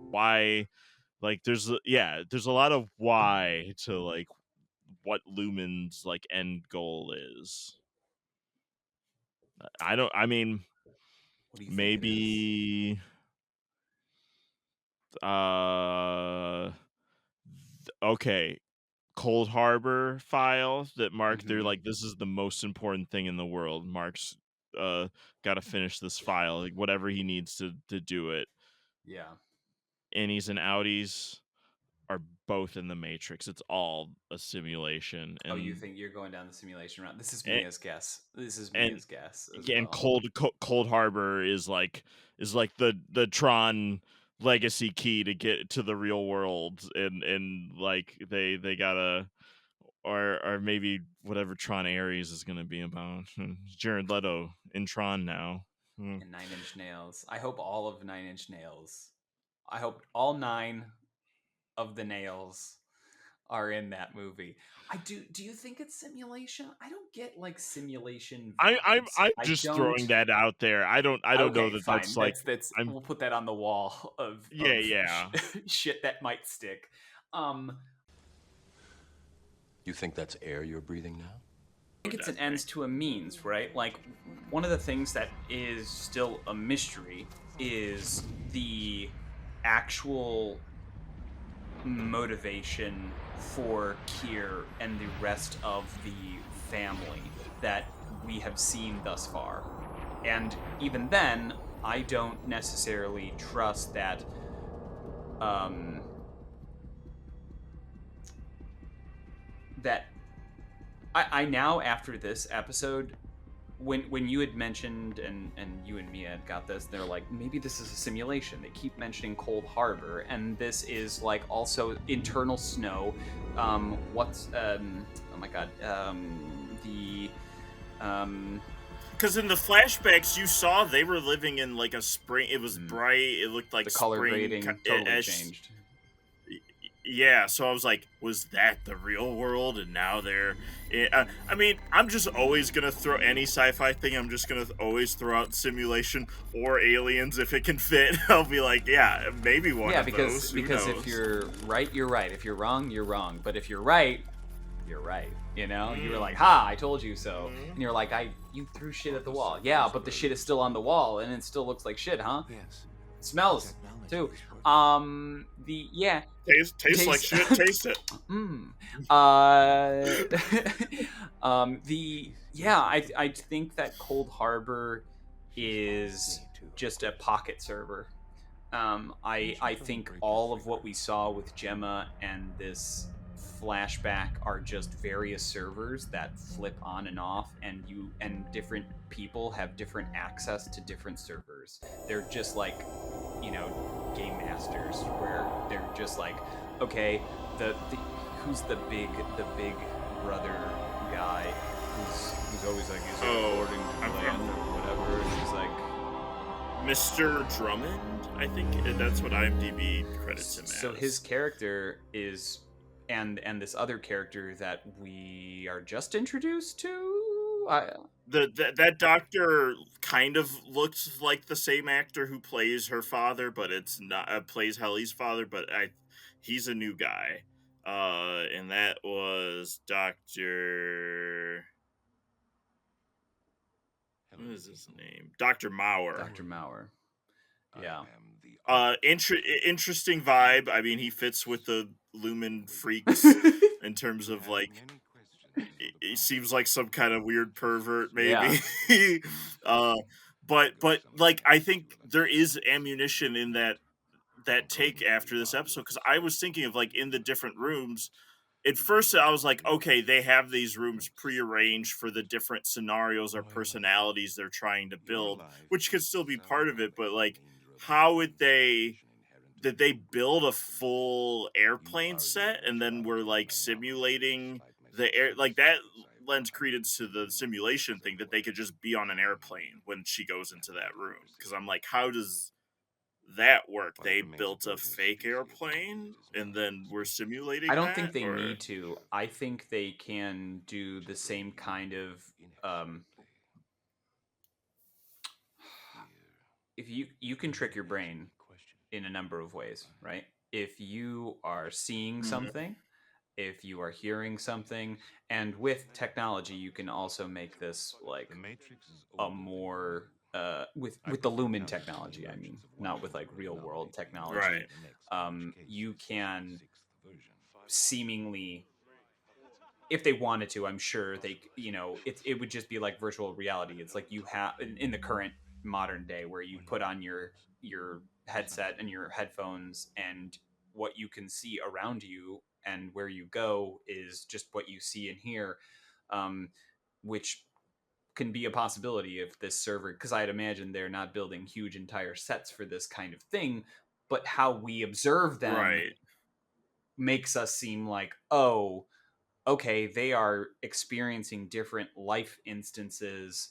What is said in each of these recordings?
why, like there's a lot of why to like what Lumen's like end goal is. I mean, What do you think it is? maybe okay, Cold Harbor file that Mark, they're like, this is the most important thing in the world. Mark's got to finish this file, like whatever he needs to do it. Yeah. Innies and outies are both in the Matrix. It's all a simulation. Oh, you And think you're going down the simulation route? This is and Mia's guess. This is and, Mia's guess as and well. Cold Harbor is like the Tron legacy key to get to the real world, and like they gotta, or maybe whatever Tron Ares is gonna be about. Jared Leto in Tron now. And Nine Inch Nails. I hope all of Nine Inch Nails. I hope all 9 of the nails are in that movie. I do. Do you think it's simulation? I don't get like simulation vibes. I'm I just don't. throwing that out there. I don't know Okay, that that's fine. like, That's. I'm We'll put that on the wall of yeah. shit that might stick. You think that's air you're breathing now? I think it's an ends to a means, right? Like, one of the things that is still a mystery is the actual motivation for Kier and the rest of the family that we have seen thus far. And even then, I don't necessarily trust that that I now, after this episode, when you had mentioned, and you and Mia had got this, they're like, maybe this is a simulation. They keep mentioning Cold Harbor, and this is like also internal snow. What's oh my god, the Because in the flashbacks you saw, they were living in like a spring. It was bright. It looked like the color spring. grading totally changed. Yeah, so I was like, was that the real world? And now they're. I mean, I'm just always gonna throw any sci-fi thing. I'm just gonna always throw out simulation or aliens if it can fit. I'll be like, yeah, maybe one of those. Because if you're right, you're right. If you're wrong, you're wrong. But if you're right, you're right. You know, you were like, "Ha! I told you so," and you're like, you threw shit at the wall." Yeah, but the shit is still on the wall, and it still looks like shit, huh? Yes. It smells too. Tastes like shit. Taste it. I think that Cold Harbor is just a pocket server. I think all of what we saw with Gemma and this flashback are just various servers that flip on and off, and different people have different access to different servers. They're just like, game masters, where they're just like, okay, the who's the big brother guy who's always like, is according to plan or whatever, and he's like, Mr. Drummond, I think that's what IMDb credits him as. So his character is, and this other character that we are just introduced to. That doctor kind of looks like the same actor who plays her father, but it's not plays Helly's father. But he's a new guy, and that was Doctor. What is his name? Dr. Maurer. Dr. Maurer. Yeah. Interesting vibe. I mean, he fits with the Lumen freaks in terms of like, he seems like some kind of weird pervert, maybe. Yeah. But like, I think there is ammunition in that take after this episode, because I was thinking of like in the different rooms. At first, I was like, okay, they have these rooms prearranged for the different scenarios or personalities they're trying to build, which could still be part of it. But like, how would did they build a full airplane set and then we're like simulating the air? Like, that lends credence to the simulation thing, that they could just be on an airplane when she goes into that room. Because I'm like, how does that work? They built a fake airplane and then we're simulating. I don't think they need to. I think they can do the same kind of if you can trick your brain in a number of ways, right? If you are seeing Mhm. something, if you are hearing something, and with technology, you can also make this like a more with the lumen technology. I mean, not with like real world Right. technology. You can seemingly, if they wanted to, I'm sure they, it would just be like virtual reality. It's like you have in the current modern day where you put on your headset and your headphones, and what you can see around you and where you go is just what you see and hear, um, which can be a possibility if this server, because I'd imagine they're not building huge entire sets for this kind of thing, but how we observe them Right. makes us seem like, oh, okay, they are experiencing different life instances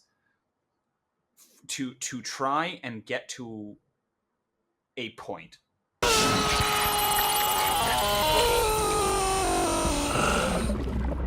to try and get to a point.